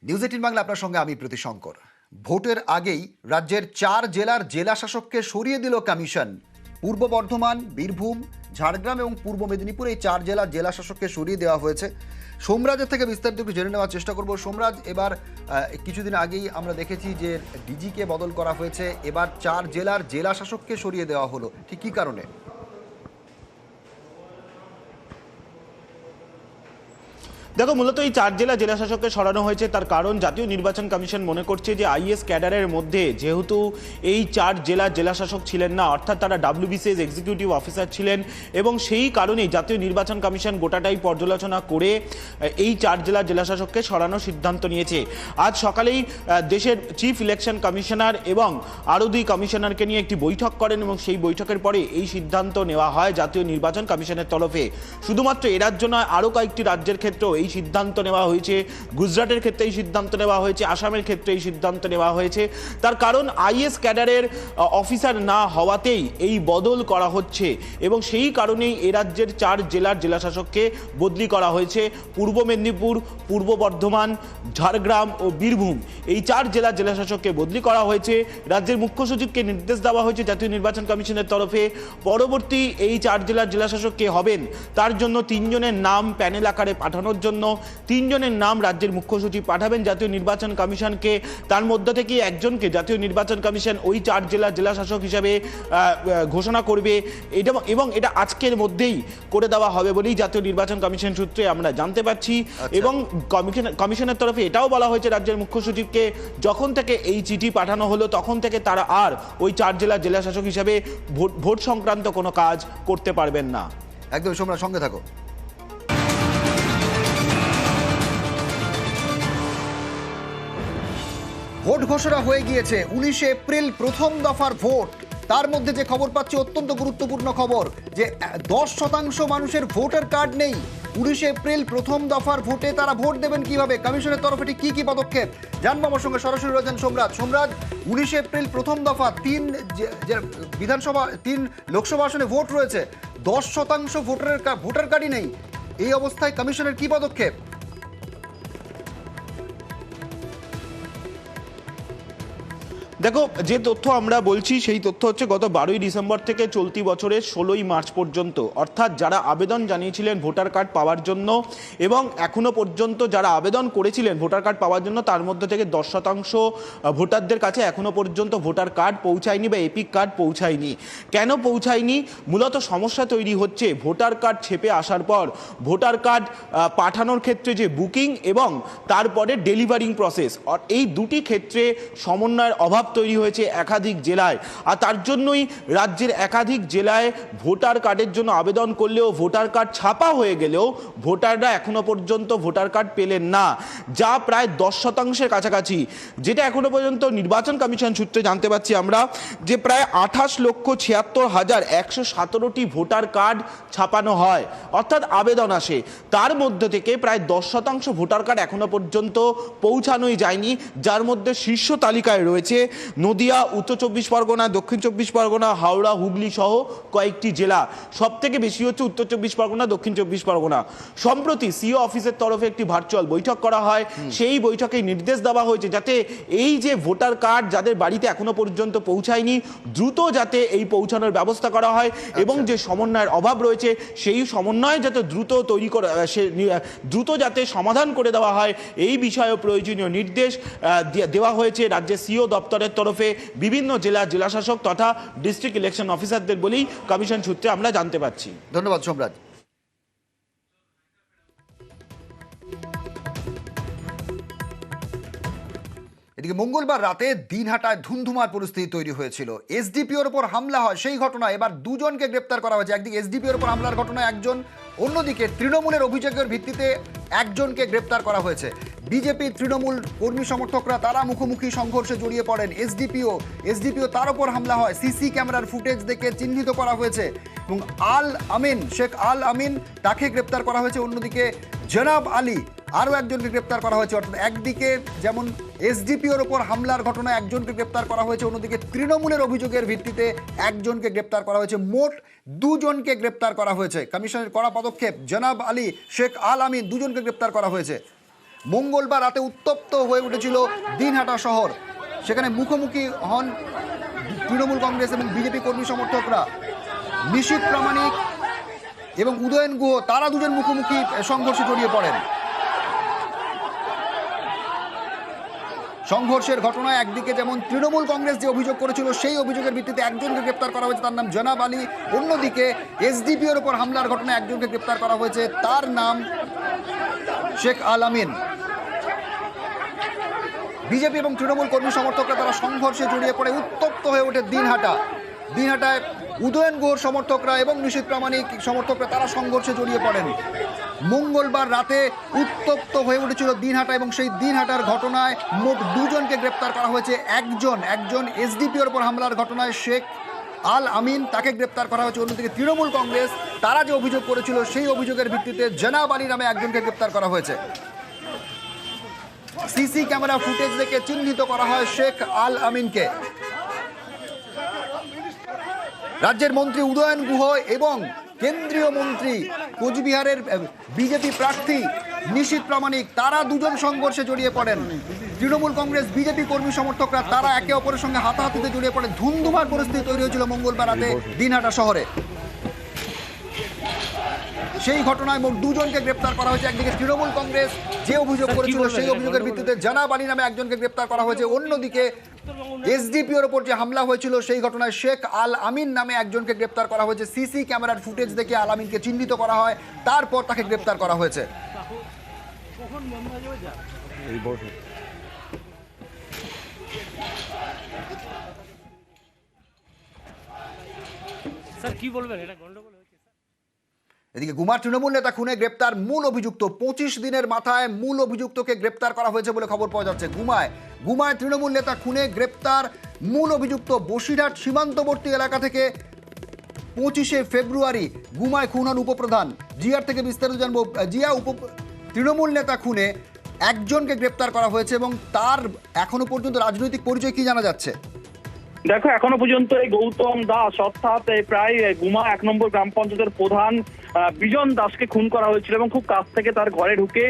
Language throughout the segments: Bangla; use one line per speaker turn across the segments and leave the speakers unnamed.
নিউজ 18 বাংলা আপনার সঙ্গে আমি প্রীতিশঙ্কর। ভোটের আগেই রাজ্যের 4 জেলার জেলা শাসককে সরিয়ে দিল কমিশন। পূর্ব বর্ধমান, বীরভূম, ঝাড়গ্রাম এবং পূর্ব মেদিনীপুর এই 4 জেলার জেলা শাসককে সরিয়ে দেওয়া হয়েছে। সোমরাজের থেকে বিস্তারিত একটু জেনে নেওয়ার চেষ্টা করব। সোমরাজ, এবার কিছুদিন আগেই আমরা দেখেছি যে ডিজিকে বদল করা হয়েছে, এবার 4 জেলার জেলা শাসককে সরিয়ে দেওয়া হলো, ঠিক কী কারণে?
দেখো, মূলত এই 4 জেলা জেলাশাসককে সরানো হয়েছে তার কারণ জাতীয় নির্বাচন কমিশন মনে করছে যে আইএস ক্যাডারের মধ্যে যেহেতু এই 4 জেলা জেলাশাসক ছিলেন না, অর্থাৎ তারা ডাব্লিউবিসিএস এক্সিকিউটিভ অফিসার ছিলেন, এবং সেই কারণেই জাতীয় নির্বাচন কমিশন গোটাটাই পর্যালোচনা করে এই 4 জেলা জেলাশাসককে সরানোর সিদ্ধান্ত নিয়েছে। আজ সকালেই দেশের চিফ ইলেকশন কমিশনার এবং আরও 2 কমিশনারকে নিয়ে একটি বৈঠক করেন এবং সেই বৈঠকের পরে এই সিদ্ধান্ত নেওয়া হয় জাতীয় নির্বাচন কমিশনের তরফে। শুধুমাত্র এ রাজ্য নয়, আরও কয়েকটি রাজ্যের ক্ষেত্রেও এই সিদ্ধান্ত নেওয়া হয়েছে। গুজরাটের ক্ষেত্রে এই সিদ্ধান্ত নেওয়া হয়েছে, আসামের ক্ষেত্রে এই সিদ্ধান্ত নেওয়া হয়েছে। তার কারণ আইএস ক্যাডারের অফিসার না হওয়াতেই এই বদল করা হচ্ছে এবং সেই কারণেই এ রাজ্যের 4 জেলার জেলাশাসককে বদলি করা হয়েছে। পূর্ব মেদিনীপুর, পূর্ব বর্ধমান, ঝাড়গ্রাম ও বীরভূম এই 4 জেলার জেলাশাসককে বদলি করা হয়েছে। রাজ্যের মুখ্য সচিবকে নির্দেশ দেওয়া হয়েছে জাতীয় নির্বাচন কমিশনের তরফে পরবর্তী এই 4 জেলার জেলাশাসক কে হবেন তার জন্য 3 জনের নাম প্যানেল আকারে পাঠানোর জন্য 3 জনের নাম রাজ্যের মুখ্য সচিব পাঠাবেন জাতীয় নির্বাচন কমিশনকে। তার মধ্যে থেকে একজনকে জাতীয় নির্বাচন কমিশন ওই 4 জেলার জেলাশাসক হিসাবে ঘোষণা করবে, এবং এটা আজকের মধ্যেই করে দেওয়া হবে বলেই জাতীয় নির্বাচন কমিশন সূত্রে আমরা জানতে পারছি। এবং কমিশনের তরফে এটাও বলা হয়েছে রাজ্যের মুখ্য সচিবকে, যখন থেকে এই চিঠি পাঠানো হলো তখন থেকে তারা আর ওই 4 জেলার জেলাশাসক হিসাবে ভোট সংক্রান্ত কোনো কাজ করতে পারবেন না।
একদম, সোমরাজ সঙ্গে থাকো। ভোট ঘোষণা হয়ে গিয়েছে, 19 এপ্রিল প্রথম দফার ভোট। তার মধ্যে যে খবর পাচ্ছি অত্যন্ত গুরুত্বপূর্ণ খবর, যে 10% মানুষের ভোটার কার্ড নেই। 19 এপ্রিল প্রথম দফার ভোটে তারা ভোট দেবেন কিভাবে? কমিশনের তরফে কি কি পদক্ষেপ জানবো। আমার সঙ্গে সরাসরি রয়েছেন সোমরাজ। সোমরাজ, 19 এপ্রিল প্রথম দফা 3 বিধানসভা 3 লোকসভা আসনে ভোট রয়েছে, 10% ভোটার কার্ডই নেই। এই অবস্থায় কমিশনের কি পদক্ষেপ?
দেখো, যে তথ্য আমরা বলছি সেই তথ্য হচ্ছে গত 12ই ডিসেম্বর থেকে চলতি বছরের 16ই মার্চ পর্যন্ত, অর্থাৎ যারা আবেদন জানিয়েছিলেন ভোটার কার্ড পাওয়ার জন্য এবং এখনো পর্যন্ত যারা আবেদন করেছিলেন ভোটার কার্ড পাওয়ার জন্য, তার মধ্যে থেকে 10% ভোটারদের কাছে এখনো পর্যন্ত ভোটার কার্ড পৌঁছায়নি বা এপিক কার্ড পৌঁছায়নি। কেন পৌঁছায়নি? মূলত সমস্যা তৈরি হচ্ছে ভোটার কার্ড ছেপে আসার পর ভোটার কার্ড পাঠানোর ক্ষেত্রে যে বুকিং এবং তারপরে ডেলিভারিং প্রসেস, এই দুটি ক্ষেত্রে সমন্বয়ের অভাব তৈরি হয়েছে একাধিক জেলায়। আর তার জন্যই রাজ্যের একাধিক জেলায় ভোটার কার্ডের জন্য আবেদন করলেও ভোটার কার্ড ছাপা হয়ে গেলেও ভোটাররা এখনো পর্যন্ত ভোটার কার্ড পেলেন না, যা প্রায় 10%-এর কাছাকাছি। যেটা এখনো পর্যন্ত নির্বাচন কমিশন সূত্রে জানতে পারছি আমরা, যে প্রায় 28,76,117টি ভোটার কার্ড ছাপানো হয়, অর্থাৎ আবেদন আসে। তার মধ্যে থেকে প্রায় 10% ভোটার কার্ড এখনো পর্যন্ত পৌঁছানোই যায়নি, যার মধ্যে শীর্ষ তালিকায় রয়েছে নদিয়া, উত্তর 24 পরগনা, দক্ষিণ 24 পরগনা, হাওড়া, হুগলি সহ কয়েকটি জেলা। সব থেকে বেশি হচ্ছে উত্তর 24 পরগনা, দক্ষিণ 24 পরগনা। সম্প্রতি সিও অফিসের তরফে একটি ভার্চুয়াল বৈঠক করা হয়, সেই বৈঠকে নির্দেশ দেওয়া হয়েছে যাতে এই যে ভোটার কার্ড যাদের বাড়িতে এখনো পর্যন্ত পৌঁছায়নি, দ্রুত যাতে এই পৌঁছানোর ব্যবস্থা করা হয় এবং যে সমন্বয়ের অভাব রয়েছে সেই সমন্বয় যাতে দ্রুত যাতে সমাধান করে দেওয়া হয়, এই বিষয়ে প্রয়োজনীয় নির্দেশ দেওয়া হয়েছে রাজ্যের সিও দপ্তরের তরফে বিভিন্ন জেলাশাসক তথা ডিস্ট্রিক্ট ইলেকশন অফিসারদের বলেই কমিশন সূত্রে আমরা জানতে পারছি।
ধন্যবাদ সোমরাজ। এদিকে মঙ্গলবার রাতে দিনহাটায় ধুন্ধুমার পরিস্থিতি তৈরি হয়েছিল। এসডিপিওর ওপর হামলা হয়, সেই ঘটনায় এবার 2 জনকে গ্রেপ্তার করা হয়েছে। একদিকে এসডিপিওর ওপর হামলার ঘটনায় একজন, অন্যদিকে তৃণমূলের অভিযোগের ভিত্তিতে একজনকে গ্রেপ্তার করা হয়েছে। বিজেপি তৃণমূল কর্মী সমর্থকরা তারা মুখোমুখি সংঘর্ষে জড়িয়ে পড়েন। এসডিপিও তার ওপর হামলা হয়, সিসি ক্যামেরার ফুটেজ দেখে চিহ্নিত করা হয়েছে এবং শেখ আল আমিন তাকে গ্রেপ্তার করা হয়েছে। অন্যদিকে জনাব আলী আরও একজনকে গ্রেপ্তার করা হয়েছে। অর্থাৎ একদিকে যেমন এসডিপিওর ওপর হামলার ঘটনায় একজনকে গ্রেপ্তার করা হয়েছে, অন্যদিকে তৃণমূলের অভিযোগের ভিত্তিতে একজনকে গ্রেপ্তার করা হয়েছে। মোট 2 জনকে গ্রেপ্তার করা হয়েছে। কমিশনের কড়া পদক্ষেপ, জনাব আলী, শেখ আল আমিন 2 জনকে গ্রেপ্তার করা হয়েছে। মঙ্গলবার রাতে উত্তপ্ত হয়ে উঠেছিল দিনহাটা শহর। সেখানে মুখোমুখি হন তৃণমূল কংগ্রেস এবং বিজেপি কর্মী সমর্থকরা। নিশীথ প্রামাণিক এবং উদয়ন গুহ তারা দুজন মুখোমুখি সংঘর্ষে জড়িয়ে পড়েন। সংঘর্ষের ঘটনায় একদিকে যেমন তৃণমূল কংগ্রেস যে অভিযোগ করেছিল সেই অভিযোগের ভিত্তিতে একজনকে গ্রেপ্তার করা হয়েছে, তার নাম জনাব আলী। অন্যদিকে এসডিপিওর উপর হামলার ঘটনায় একজনকে গ্রেপ্তার করা হয়েছে, তার নাম শেখ আল আমিন। বিজেপি এবং তৃণমূল কর্মী সমর্থকরা তারা সংঘর্ষে জড়িয়ে পড়ে উত্তপ্ত হয়ে ওঠে দিনহাটায় উদয়ন গুহর সমর্থকরা এবং নিশীথ প্রামাণিক সমর্থকরা তারা সংঘর্ষে জড়িয়ে পড়েন। মঙ্গলবার রাতে উত্তপ্ত হয়ে উঠেছিল দিনহাটা এবং সেই দিনহাটার ঘটনায় মোট দুজনকে গ্রেপ্তার করা হয়েছে। একজন এসডিপিওর উপর হামলার ঘটনায় শেখ আল আমিন, তাকে গ্রেপ্তার করা হয়েছে। অন্যদিকে তৃণমূল কংগ্রেস তারা যে অভিযোগ করেছিল সেই অভিযোগের ভিত্তিতে জনাব আলী নামে একজনকে গ্রেপ্তার করা হয়েছে। সিসি ক্যামেরা ফুটেজ দেখে চিহ্নিত করা হয় শেখ আল আমিনকে। রাজ্যের মন্ত্রী উদয়ন গুহ এবং কেন্দ্রীয় মন্ত্রী কোচবিহারের বিজেপি প্রার্থী নিশীথ প্রামাণিক তারা দুজন সংঘর্ষে জড়িয়ে পড়েন। তৃণমূল কংগ্রেস বিজেপি কর্মী সমর্থকরা তারা একে অপরের সঙ্গে হাতাহাতিতে জড়িয়ে পড়ে। ধুন্ধুমার পরিস্থিতি তৈরি হয়েছিল মঙ্গলবার রাতে দিনহাটা শহরে। সেই ঘটনায় মোট দুজনকে গ্রেপ্তার করা হয়েছে। একদিকে তৃণমূল কংগ্রেস যে অভিযোগ করেছিল সেই অভিযোগের ভিত্তিতে জনাব আলী নামে একজনকে গ্রেপ্তার করা হয়েছে। অন্যদিকে এসডিপিওর ওপর যে হামলা হয়েছিল সেই ঘটনায় শেখ আল আমিন নামে একজনকে গ্রেপ্তার করা হয়েছে। সিসি ক্যামেরার ফুটেজ দেখে আল আমিনকে চিহ্নিত করা হয়, তারপর তাকে গ্রেপ্তার করা হয়েছে।
স্যার কি বলবেন, এটা গন্ডগোল হয়েছে?
এদিকে গুমার তৃণমূল নেতা খুনে গ্রেপ্তার মূল অভিযুক্ত। 25 দিনের মাথায় মূল অভিযুক্তকে গ্রেপ্তার করা হয়েছে বলে খবর পাওয়া যাচ্ছে। গুমায় তৃণমূল নেতা খুনে গ্রেপ্তার মূল অভিযুক্ত। বসিরহাট সীমান্তবর্তী এলাকা থেকে 25শে ফেব্রুয়ারি গুমায় খুন হন উপপ্রধান। জিয়ার থেকে বিস্তারিত জানবো। জিয়া, তৃণমূল নেতা খুনে একজনকে গ্রেপ্তার করা হয়েছে এবং তার এখনো পর্যন্ত রাজনৈতিক পরিচয় কি জানা যাচ্ছে?
দেখো, এখনো পর্যন্ত এই গৌতম দাস অর্থাৎ প্রায় গুমা 1 নম্বর গ্রাম পঞ্চায়েতের প্রধান বিজন দাসকে খুন করা হয়েছিল এবং খুব কাছ থেকে তার ঘরে ঢুকে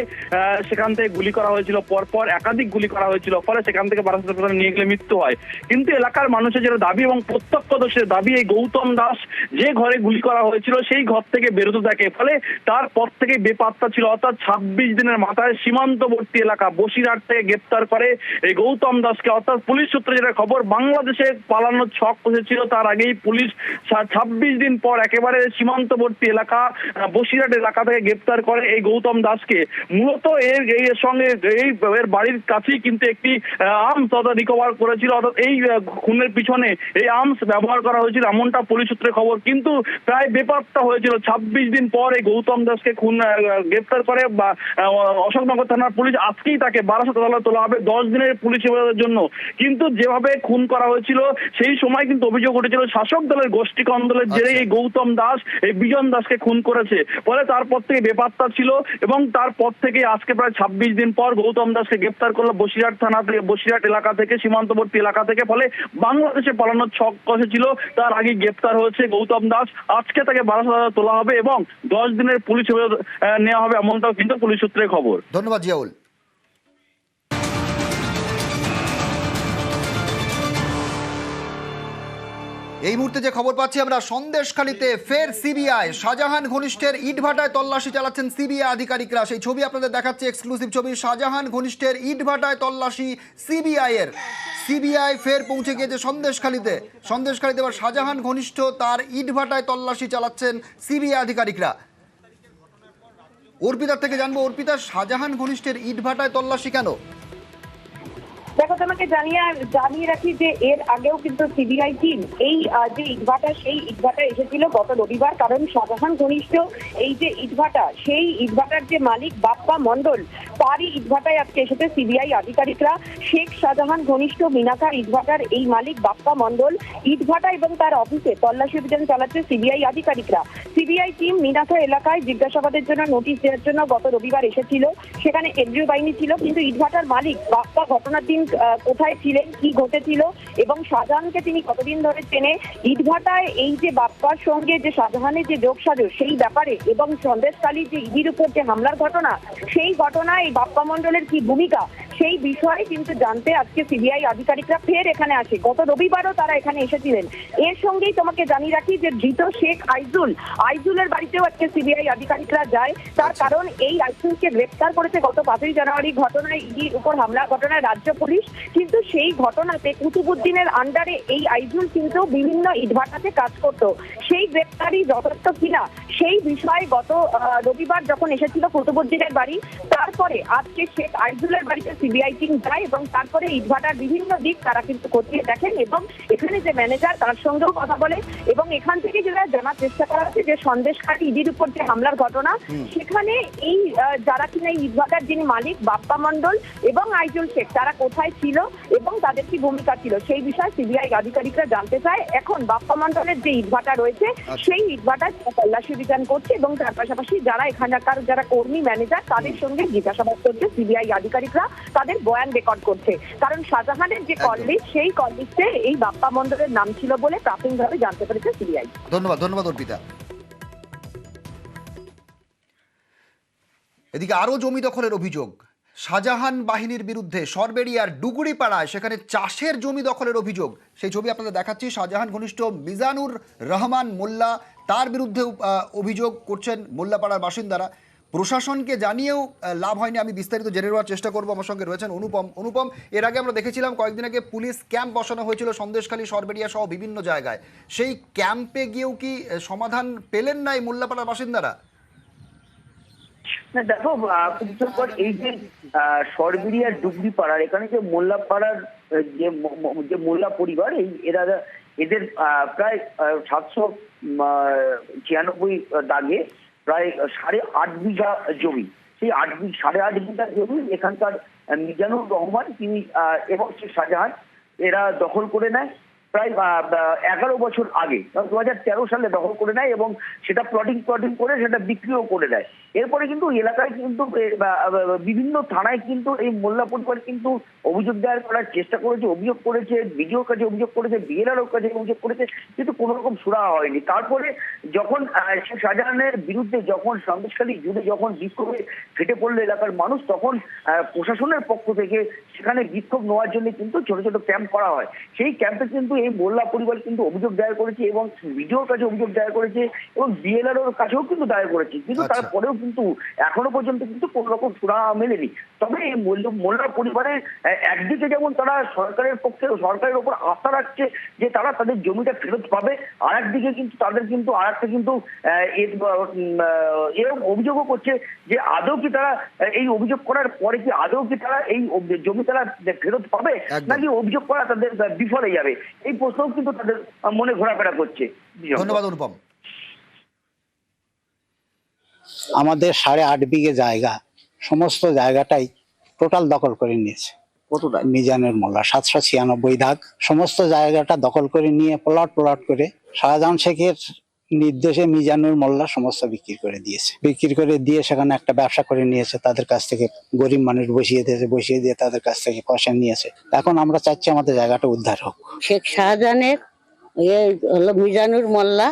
সেখান থেকে গুলি করা হয়েছিল। পরপর একাধিক গুলি করা হয়েছিল, ফলে সেখান থেকে বারাসাত হাসপাতালে নিয়ে গেলে মৃত্যু হয়। কিন্তু এলাকার মানুষের যেটা দাবি এবং প্রত্যক্ষদর্শীর দাবি, এই গৌতম দাস যে ঘরে গুলি করা হয়েছিল সেই ঘর থেকে বেরোতে থাকে, ফলে তার পর থেকে বেপাত্তা ছিল। অর্থাৎ 26 দিনের মাথায় সীমান্তবর্তী এলাকা বসিরহাট থেকে গ্রেপ্তার করে এই গৌতম দাসকে। অর্থাৎ পুলিশ সূত্রে যেটা খবর, বাংলাদেশে পালানোর ছক কষেছিল তার আগেই পুলিশ 26 দিন পর একেবারে সীমান্তবর্তী এলাকা বসিরহাট এলাকা থেকে গ্রেপ্তার করে এই গৌতম দাসকে। মূলত এর সঙ্গে এর বাড়ির কাছেই কিন্তু একটি আর্মস রিকভার করেছিল। অর্থাৎ এই খুনের পিছনে এই আর্মস ব্যবহার করা হয়েছিল এমনটা পুলিশ সূত্রে খবর। কিন্তু প্রায় বেপাত্তা হয়েছিল। 26 দিন পর এই গৌতম দাসকে গ্রেপ্তার করে বা অশোকনগর থানার পুলিশ। আজকেই তাকে বারাসাত আদালতে তোলা হবে 10 দিনের পুলিশ হেফাজতের জন্য। কিন্তু যেভাবে খুন করা হয়েছিল সেই সময় কিন্তু অভিযোগ উঠেছিল শাসক দলের গোষ্ঠী কন্দলের জেরে এই গৌতম দাস এই বিজন দাসকে খুন করেছে। ফলে তারপর থেকে বেপাত্তা ছিল এবং তারপর থেকে আজকে প্রায় 26 দিন পর গৌতম দাসকে গ্রেপ্তার করলো বসিরহাট থানা থেকে, বসিরহাট এলাকা থেকে, সীমান্তবর্তী এলাকা থেকে। ফলে বাংলাদেশে পালানোর ছক কষেছিল, তার আগে গ্রেপ্তার হয়েছে গৌতম দাস। আজকে তাকে বারাসাত আদালতে তোলা হবে এবং 10 দিনের পুলিশ হেফাজত নেওয়া হবে এমনটাও কিন্তু পুলিশ সূত্রে খবর।
ধন্যবাদ জিয়াউল। এই মুহূর্তে যে খবর পাচ্ছি আমরা, সন্দেশখালীতে ফের সিবিআই। শাহজাহান ঘনিষ্ঠের ইটভাটায় তল্লাশি চালাচ্ছেন সিবিআই আধিকারিকরা। সেই ছবি আপনাদের দেখাচ্ছে, এক্সক্লুসিভ ছবি। শাহজাহান ঘনিষ্ঠের ইটভাটায় তল্লাশি সিবিআই ফের পৌঁছে গিয়েছে সন্দেশখালীতে এবার শাহজাহান ঘনিষ্ঠ তার ইটভাটায় তল্লাশি চালাচ্ছেন সিবিআই আধিকারিকরা। অর্পিতার থেকে জানবো, অর্পিতা, শাহজাহান ঘনিষ্ঠের ইটভাটায় তল্লাশি কেন?
দেখো, তোমাকে জানিয়ে রাখি যে এর আগেও কিন্তু সিবিআই টিম এই যে ইটভাটা সেই ইটভাটা এসেছিল গত রবিবার। কারণ শাহজাহান ঘনিষ্ঠ এই যে ইটভাটা, সেই ইটভাটার যে মালিক বাপ্পা মণ্ডল, তারই ইটভাটায় আজকে এসেছে সিবিআই আধিকারিকরা। শেখ শাহজাহান ঘনিষ্ঠ মিনাকার ইটভাটার এই মালিক বাপ্পা মণ্ডল ইটভাটা এবং তার অফিসে তল্লাশি অভিযান চালাচ্ছে সিবিআই আধিকারিকরা। সিবিআই টিম মিনাকা এলাকায় জিজ্ঞাসাবাদের জন্য নোটিশ দেওয়ার জন্য গত রবিবার এসেছিল। সেখানে কেন্দ্রীয় বাহিনী ছিল, কিন্তু ইটভাটার মালিক বাপ্পা ঘটনার দিন কোথায় ছিলেন, কি ঘটেছিল এবং শাহজাহানকে তিনি কতদিন ধরে চেনে, ইটভাটায় এই যে বাপ্পার সঙ্গে যে শাহজাহানের যে যোগসাজশ সেই ব্যাপারে এবং সন্দেশখালী যে ইডির উপর যে হামলার ঘটনা, সেই ঘটনায় এই বাপ্পা মণ্ডলের কি ভূমিকা, সেই বিষয়ে কিন্তু জানতে আজকে সিবিআই আধিকারিকরা ফের এখানে আসে। গত রবিবারও তারা এখানে এসেছিলেন। এর সঙ্গেই তোমাকে জানিয়ে রাখি যে ধৃত শেখ আইজুলের বাড়িতেও আজকে সিবিআই আধিকারিকরা যায়। তার কারণ এই আইজুলকে গ্রেফতার করেছে গত 5ই জানুয়ারি ঘটনায়, ইডির উপর হামলার ঘটনায় রাজ্য পুলিশ। কিন্তু সেই ঘটনাতে কুতুবুদ্দিনের আন্ডারে এই আইজুল কিন্তু বিভিন্ন ইটভাটাতে কাজ করত। সেই গ্রেফতারি যথার্থ কিনা সেই বিষয়ে গত রবিবার যখন এসেছিল কুতুবুদ্দিনের বাড়ি, তারপরে আজকে শেখ আইজুলের বাড়িতে সিবিআই টিম যায় এবং তারপরে ইটভাটার বিভিন্ন দিক তারা কিন্তু খতিয়ে দেখেন এবং এখানে যে ম্যানেজার তার সঙ্গেও কথা বলে এবং এখান থেকে যেটা জানার চেষ্টা করা হচ্ছে যে সন্দেশখালী ইডির উপর যে হামলার ঘটনা, সেখানে এই যারা কিনা এই ইটভাটার যিনি মালিক বাপ্পা মণ্ডল এবং আইজুল শেখ তারা কোথায় ছিল এবং তাদের কি ভূমিকা ছিল সেই বিষয়ে সিবিআই আধিকারিকরা জানতে চায়। এখন বাপ্পা মণ্ডলের যে ইটভাটা রয়েছে সেই ইটভাটার তল্লাশি অভিযান করছে এবং তার পাশাপাশি যারা এখানকার যারা কর্মী ম্যানেজার তাদের সঙ্গে জিজ্ঞাসাবাদ করছে সিবিআই আধিকারিকরা, তাদের বয়ান রেকর্ড করছে। কারণ শাহজাহানের যে কল লিস্ট সেই কল লিস্টে এই বাপ্পা মণ্ডলের নাম ছিল বলে প্রাথমিকভাবে জানতে পেরেছে সিবিআই।
ধন্যবাদ অর্পিতা। এদিকে আরো জমি দখলের অভিযোগ শাহজাহান বাহিনীর বিরুদ্ধে সরবেরিয়ার ডুগুরিপাড়ায়, সেখানে চাষের জমি দখলের অভিযোগ। সেই ছবি আপনাদের দেখাচ্ছি। শাহজাহান ঘনিষ্ঠ মিজানুর রহমান মোল্লা, তার বিরুদ্ধে অভিযোগ করছেন মোল্লাপাড়ার বাসিন্দারা। প্রশাসনকে জানিয়েও লাভ হয়নি। আমি বিস্তারিত জেনে নেওয়ার চেষ্টা করবো। আমার সঙ্গে রয়েছেন অনুপম। এর আগে আমরা দেখেছিলাম কয়েকদিন আগে পুলিশ ক্যাম্প বসানো হয়েছিল সন্দেশখালী, সরবেরিয়া সহ বিভিন্ন জায়গায়। সেই ক্যাম্পে গিয়েও কি সমাধান পেলেন না এই মোল্লাপাড়ার বাসিন্দারা?
দেখো, এই যে সরবেরিয়ার ডুগরিপাড়ার এখানে যে মোল্লাপাড়ার যে মোল্লা পরিবার, এদের প্রায় 796 দাগে প্রায় 8.5 বিঘা জমি। সেই 8.5 বিঘা জমি এখানকার মিজানুর রহমান তিনি এবং শাহজাহান এরা দখল করে নেয় প্রায় 11 বছর আগে, 2013 সালে দখল করে নেয় এবং সেটা প্লটিং করে সেটা বিক্রিও করে দেয়। এরপরে কিন্তু এলাকায় কিন্তু বিভিন্ন থানায় কিন্তু এই মোল্লা পরিবার কিন্তু অভিযোগ দায়ের করার চেষ্টা করেছে, অভিযোগ করেছে, বিডিওর কাছে অভিযোগ করেছে, বিএলআরওর কাছে অভিযোগ করেছে, কিন্তু কোনো রকম সুরাহা হয়নি। তারপরে যখন শাহজাহানের বিরুদ্ধে যখন সন্দেশখালী জুড়ে যখন বিক্ষোভে ফেটে পড়লো এলাকার মানুষ, তখন প্রশাসনের পক্ষ থেকে সেখানে বিক্ষোভ নেওয়ার জন্য কিন্তু ছোট ছোট ক্যাম্প করা হয়। সেই ক্যাম্পে কিন্তু এই মোল্লা পরিবার কিন্তু অভিযোগ দায়ের করেছে এবং বিডিওর কাছে অভিযোগ দায়ের করেছে এবং বিএলআরওর কাছেও কিন্তু দায়ের করেছে, কিন্তু তারপরেও কিন্তু এখনো পর্যন্ত কিন্তু কোন রকম সুরাহা মেলেনি। তবে এই মোল্লা পরিবারের একদিকে যেমন তারা সরকারের পক্ষে সরকারের উপর আস্থা রাখছে যে তারা তাদের জমিটা ফেরত পাবে, আর একদিকে কিন্তু তাদের কিন্তু আর একটা কিন্তু এরকম অভিযোগও করছে যে আদৌ কি তারা এই অভিযোগ করার পরে কি আদৌ কি তারা এই জমি তারা ফেরত পাবে নাকি অভিযোগ করা তাদের বিফলে যাবে, এই প্রশ্নও কিন্তু তাদের মনে ঘোরাফেরা করছে।
ধন্যবাদ অনুপম।
আমাদের 8.5 বিঘে জায়গা, সমস্ত জায়গাটাই টোটাল দখল করে নিয়েছে।
কতটা?
মিজানুর মোল্লা 796 দাগ সমস্ত জায়গাটা দখল করে নিয়ে প্লট করে শাহজাহান শেখের নির্দেশে মিজানুর মোল্লা সমস্ত বিক্রি করে দিয়েছে। বিক্রি করে দিয়ে সেখানে একটা ব্যবসা করে নিয়েছে, তাদের কাছ থেকে গরিব মানুষ বসিয়ে দিয়ে তাদের কাছ থেকে পয়সা নিয়েছে। এখন আমরা চাচ্ছি আমাদের জায়গাটা উদ্ধার হোক।
শেখ শাহজাহানের হলো মিজানুর মোল্লা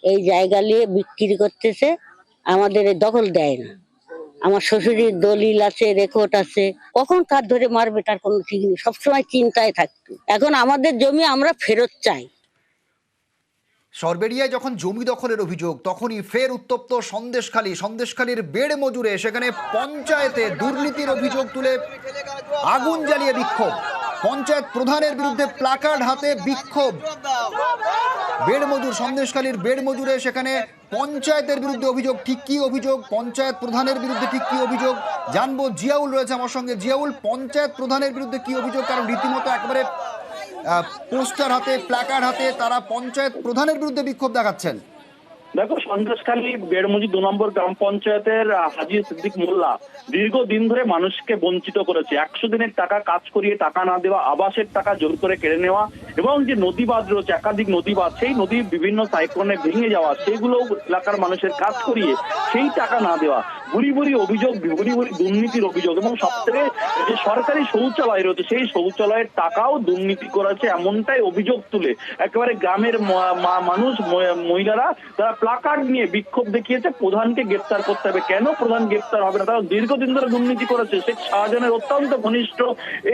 এই জায়গা নিয়ে বিক্রি করতেছে, আমাদের দখল দেয় না। আমার শ্বশুরের দলিল আছে, রেকর্ড আছে, কখন কার ধরে মারবে তার কোনো ঠিক নেই, সবসময় চিন্তায় থাকতো। এখন আমাদের জমি আমরা ফেরত চাই।
সরবেরিয়ায় যখন জমি দখলের অভিযোগ, তখনই ফের উত্তপ্ত সন্দেশখালীর বেড় মজুরে, সেখানে পঞ্চায়েতে দুর্নীতির অভিযোগ তুলে আগুন জ্বালিয়ে বিক্ষোভ। পঞ্চায়েত প্রধানের বিরুদ্ধে প্লাকার্ড হাতে বিক্ষোভ। সন্দেশখালীর বেড় মজুরে সেখানে পঞ্চায়েতের বিরুদ্ধে অভিযোগ। ঠিক কি অভিযোগ? পঞ্চায়েত প্রধানের বিরুদ্ধে ঠিক কি অভিযোগ জানবো। জিয়াউল রয়েছে আমার সঙ্গে। জিয়াউল, পঞ্চায়েত প্রধানের বিরুদ্ধে কি অভিযোগ? কারণ রীতিমতো একেবারে পোস্টার হাতে, প্ল্যাকার্ড হাতে তারা পঞ্চায়েত প্রধানের বিরুদ্ধে বিক্ষোভ দেখাচ্ছেন।
দেখো, সন্দেশখালী বেড়মজি 2 নম্বর গ্রাম পঞ্চায়েতের হাজী সিদ্দিক মোল্লা দীর্ঘদিন ধরে মানুষকে বঞ্চিত করেছে। 100 দিনের টাকা কাজ করিয়ে টাকা না দেওয়া, আবাসের টাকা জোর করে কেড়ে নেওয়া এবং যে নদীবাঁধ রয়েছে, একাধিক নদীবাঁধ, সেই নদী বিভিন্ন সাইক্লোনে ভেঙে যাওয়া, সেইগুলো এলাকার মানুষের কাজ করিয়ে সেই টাকা না দেওয়া। ভুরি ভুরি অভিযোগ, ভুরি ভুরি দুর্নীতির অভিযোগ, এবং সবথেকে যে সরকারি শৌচালয় রয়েছে সেই শৌচালয়ের টাকাও দুর্নীতি করেছে এমনটাই অভিযোগ তুলে একেবারে গ্রামের মানুষ, মহিলারা তারা প্লাকার্ড নিয়ে বিক্ষোভ দেখিয়েছে প্রধানকে গ্রেপ্তার করতে হবে। কেন প্রধান গ্রেপ্তার হবে না? তারা দীর্ঘদিন ধরে দুর্নীতি করেছে। শেখ শাহজাহানের অত্যন্ত ঘনিষ্ঠ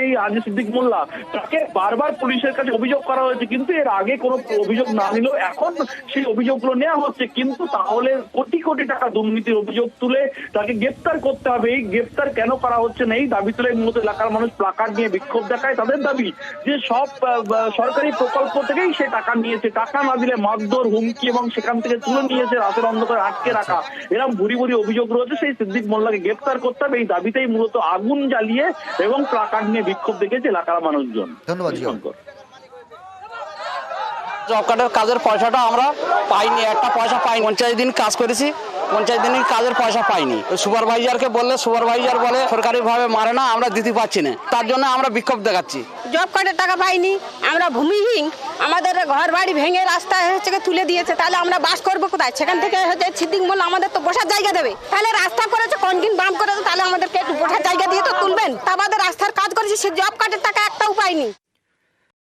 এই আজি সিদ্দিক মোল্লা, তাকে বারবার পুলিশের কাছে অভিযোগ করা হয়েছে, কিন্তু এর আগে কোনো অভিযোগ না নিলেও এখন সেই অভিযোগগুলো নেওয়া হচ্ছে। কিন্তু তাহলে কোটি কোটি টাকা দুর্নীতির অভিযোগ তুলে তাকে গ্রেপ্তার করতে হবে। এই গ্রেপ্তার কেন করা হচ্ছে না, এই দাবি তুলে মূলত এলাকার মানুষ প্লাকার্ড নিয়ে বিক্ষোভ দেখায়। তাদের দাবি যে সব সরকারি প্রকল্প থেকেই সে টাকা নিয়েছে, টাকা না দিলে মারধর, হুমকি এবং সেখান থেকে তুলে নিয়েছে, রাতের অন্ধকারে আটকে রাখা, এরকম ভুরি ভুরি অভিযোগ রয়েছে। সেই সিদ্দিক মোল্লাকে গ্রেপ্তার করতে হবে, এই দাবিতেই মূলত আগুন জ্বালিয়ে এবং প্লাকার্ড নিয়ে বিক্ষোভ দেখেছে এলাকার মানুষজন।
ধন্যবাদ জিয়ন।
জব কার্ডের কাজের পয়সাটা আমরা পাইনি, একটা পয়সা পাইনি। 50 দিন কাজ করেছি, 50 দিন কাজের পয়সা পাইনি। সুপারভাইজারকে বললে সুপারভাইজার বলে সরকারি ভাবে মারে না, আমরা দিতে পারছি না, তার জন্য আমরা বিক্ষোভ দেখাচ্ছি।
জব কার্ডের টাকা পাইনি, আমরা ভূমিহীন, আমাদের ঘর বাড়ি ভেঙে রাস্তায় হচ্ছে তুলে দিয়েছে, তাহলে আমরা বাস করবো কোথায়? সেখান থেকে হচ্ছে সিদ্দিক মোল্লা আমাদের তো বসার জায়গা দেবে, তাহলে রাস্তা করেছে, কনকিন বাম করেছে, তাহলে আমাদেরকে একটু বসার জায়গা দিয়ে তো তুলবেন। তা আমাদের রাস্তার কাজ করেছি, সে জব কার্ডের টাকা একটাও পাইনি।